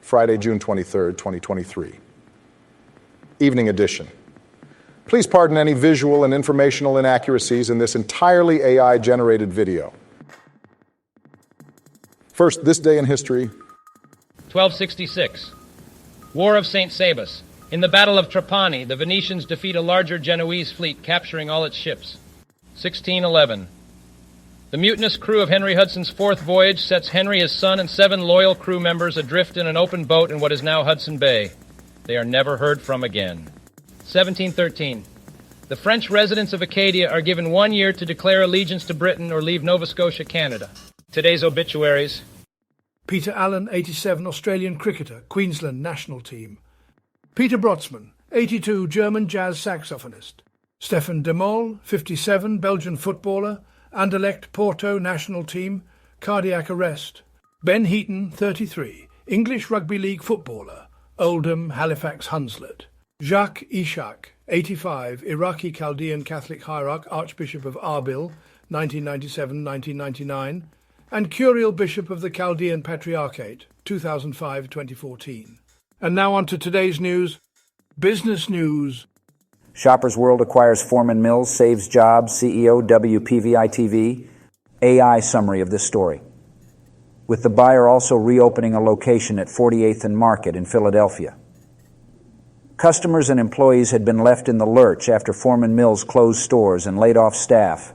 Friday, June 23, 2023. Evening edition. Please pardon any visual and informational inaccuracies in this entirely AI-generated video. First, this day in history. 1266. War of St. Sabas. In the Battle of Trapani, the Venetians defeat a larger Genoese fleet, capturing all its ships. 1611. The mutinous crew of Henry Hudson's fourth voyage sets Henry, his son, and 7 loyal crew members adrift in an open boat in what is now Hudson Bay. They are never heard from again. 1713. The French residents of Acadia are given 1 year to declare allegiance to Britain or leave Nova Scotia, Canada. Today's obituaries. Peter Allen, 87, Australian cricketer, Queensland national team. Peter Brotzmann, 82, German jazz saxophonist. Stefan de Mol, 57, Belgian footballer, Anderlecht Porto national team, cardiac arrest. Ben Heaton, 33, English rugby league footballer, Oldham, Halifax, Hunslet. Jacques Ishak, 85, Iraqi Chaldean Catholic hierarch, Archbishop of Arbil, 1997-1999, and Curial Bishop of the Chaldean Patriarchate, 2005-2014. And now on to today's news. Business news. Shoppers World acquires Foreman Mills, saves jobs, CEO WPVI-TV. AI summary of this story. With the buyer also reopening a location at 48th and Market in Philadelphia. Customers and employees had been left in the lurch after Foreman Mills closed stores and laid off staff,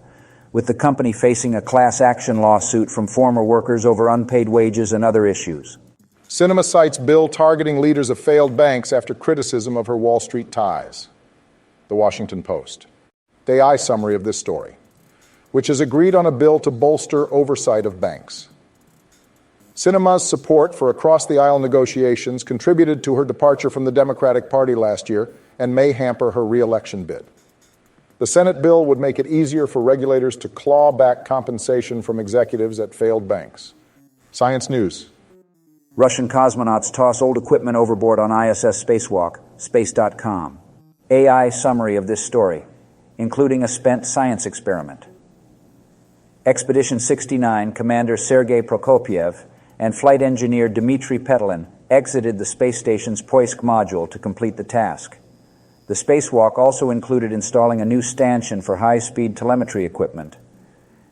with the company facing a class action lawsuit from former workers over unpaid wages and other issues. Cinema cites bill targeting leaders of failed banks after criticism of her Wall Street ties. The Washington Post. The AI summary of this story, which has agreed on a bill to bolster oversight of banks. Sinema's support for across-the-aisle negotiations contributed to her departure from the Democratic Party last year and may hamper her re-election bid. The Senate bill would make it easier for regulators to claw back compensation from executives at failed banks. Science News. Russian cosmonauts toss old equipment overboard on ISS spacewalk, space.com. AI summary of this story, including a spent science experiment. Expedition 69 Commander Sergei Prokopyev and flight engineer Dmitry Petlin exited the space station's Poisk module to complete the task. The spacewalk also included installing a new stanchion for high-speed telemetry equipment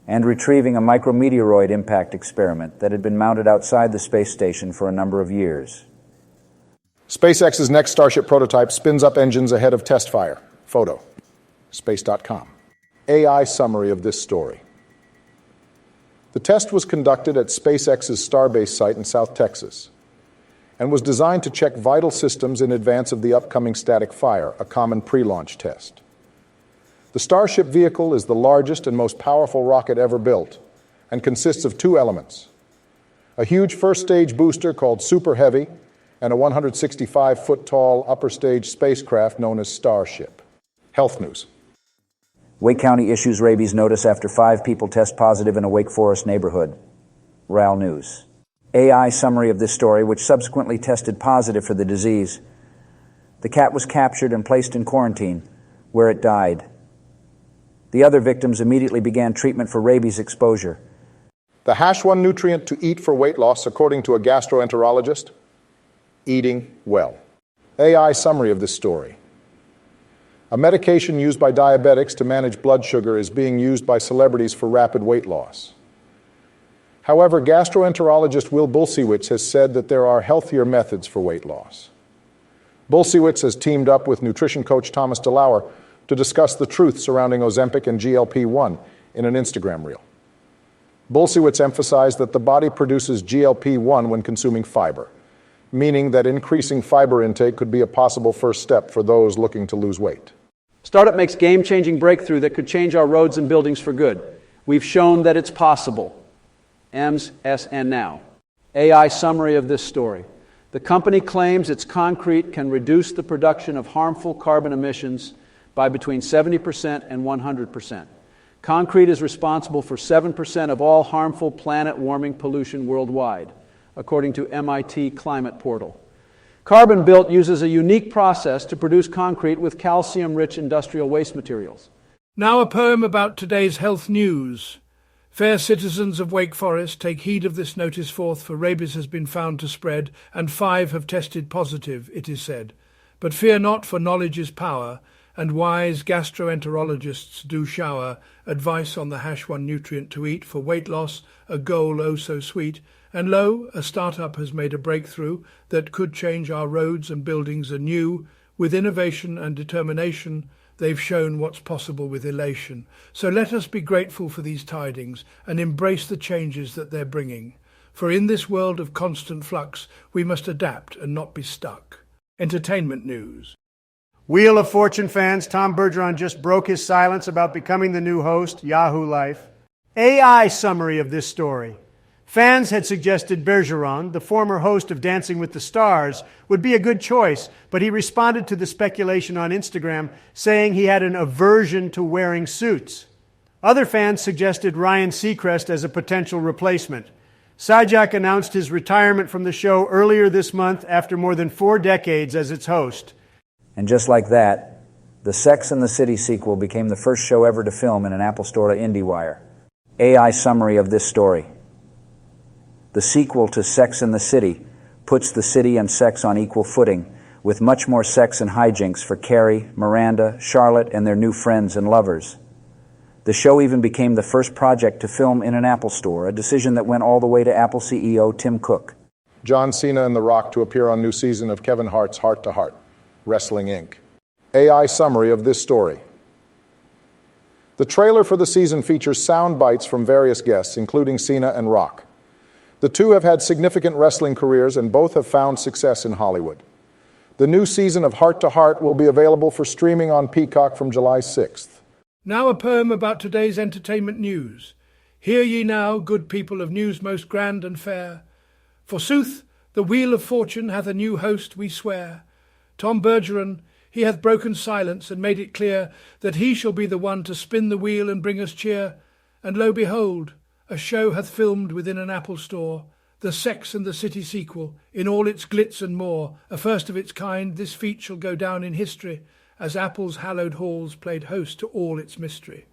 and retrieving a micrometeoroid impact experiment that had been mounted outside the space station for a number of years. SpaceX's next Starship prototype spins up engines ahead of test fire. Photo. Space.com. AI summary of this story. The test was conducted at SpaceX's Starbase site in South Texas and was designed to check vital systems in advance of the upcoming static fire, a common pre-launch test. The Starship vehicle is the largest and most powerful rocket ever built and consists of 2 elements: a huge first-stage booster called Super Heavy and a 165-foot-tall upper-stage spacecraft known as Starship. Health News. Wake County issues rabies notice after 5 people test positive in a Wake Forest neighborhood. RAL News. AI summary of this story, which subsequently tested positive for the disease. The cat was captured and placed in quarantine, where it died. The other victims immediately began treatment for rabies exposure. The #1 nutrient to eat for weight loss, according to a gastroenterologist: eating well. AI summary of this story. A medication used by diabetics to manage blood sugar is being used by celebrities for rapid weight loss. However, gastroenterologist Will Bulsiewicz has said that there are healthier methods for weight loss. Bulsiewicz has teamed up with nutrition coach Thomas DeLauer to discuss the truth surrounding Ozempic and GLP-1 in an Instagram reel. Bulsiewicz emphasized that the body produces GLP-1 when consuming fiber, meaning that increasing fiber intake could be a possible first step for those looking to lose weight. Startup makes game-changing breakthrough that could change our roads and buildings for good. We've shown that it's possible. EMS, SN Now. AI summary of this story. The company claims its concrete can reduce the production of harmful carbon emissions by between 70% and 100%. Concrete is responsible for 7% of all harmful planet-warming pollution worldwide, according to MIT Climate Portal. Carbon Built uses a unique process to produce concrete with calcium-rich industrial waste materials. Now a poem about today's health news. Fair citizens of Wake Forest, take heed of this notice forth, for rabies has been found to spread, and 5 have tested positive, it is said. But fear not, for knowledge is power, and wise gastroenterologists do shower advice on the #1 nutrient to eat for weight loss, a goal oh so sweet. And lo, a startup has made a breakthrough that could change our roads and buildings anew. With innovation and determination, they've shown what's possible with elation. So let us be grateful for these tidings and embrace the changes that they're bringing. For in this world of constant flux, we must adapt and not be stuck. Entertainment news. Wheel of Fortune fans, Tom Bergeron just broke his silence about becoming the new host, Yahoo Life. AI summary of this story. Fans had suggested Bergeron, the former host of Dancing with the Stars, would be a good choice, but he responded to the speculation on Instagram, saying he had an aversion to wearing suits. Other fans suggested Ryan Seacrest as a potential replacement. Sajak announced his retirement from the show earlier this month after more than 4 decades as its host. And just like that, the Sex and the City sequel became the first show ever to film in an Apple Store to IndieWire. AI summary of this story. The sequel to Sex and the City puts the city and sex on equal footing, with much more sex and hijinks for Carrie, Miranda, Charlotte, and their new friends and lovers. The show even became the first project to film in an Apple Store, a decision that went all the way to Apple CEO Tim Cook. John Cena and The Rock to appear on new season of Kevin Hart's Heart to Heart, Wrestling Inc. AI summary of this story. The trailer for the season features sound bites from various guests, including Cena and Rock. The two have had significant wrestling careers and both have found success in Hollywood. The new season of Heart to Heart will be available for streaming on Peacock from July 6th. Now a poem about today's entertainment news. Hear ye now, good people of news most grand and fair. Forsooth, the Wheel of Fortune hath a new host, we swear. Tom Bergeron, he hath broken silence and made it clear that he shall be the one to spin the wheel and bring us cheer. And lo, behold, a show hath filmed within an Apple Store, the Sex and the City sequel, in all its glitz and more. A first of its kind, this feat shall go down in history, as Apple's hallowed halls played host to all its mystery.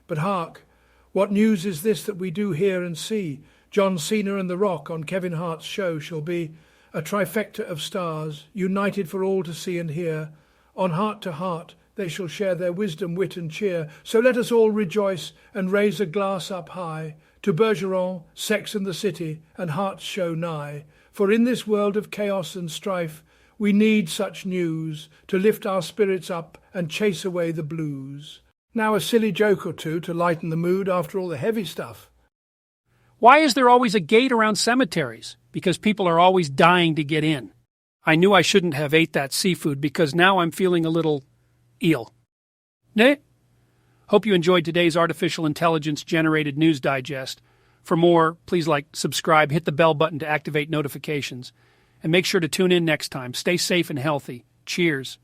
But hark, what news is this that we do hear and see? John Cena and The Rock on Kevin Hart's show shall be a trifecta of stars, united for all to see and hear. On Heart to Heart they shall share their wisdom, wit and cheer. So let us all rejoice and raise a glass up high to Bergeron, Sex and the City, and Heart's show nigh. For in this world of chaos and strife, we need such news to lift our spirits up and chase away the blues. Now a silly joke or two to lighten the mood after all the heavy stuff. Why is there always a gate around cemeteries? Because people are always dying to get in. I knew I shouldn't have ate that seafood because now I'm feeling a little eel. Nah? Hope you enjoyed today's artificial intelligence-generated news digest. For more, please subscribe, hit the bell button to activate notifications, and make sure to tune in next time. Stay safe and healthy. Cheers.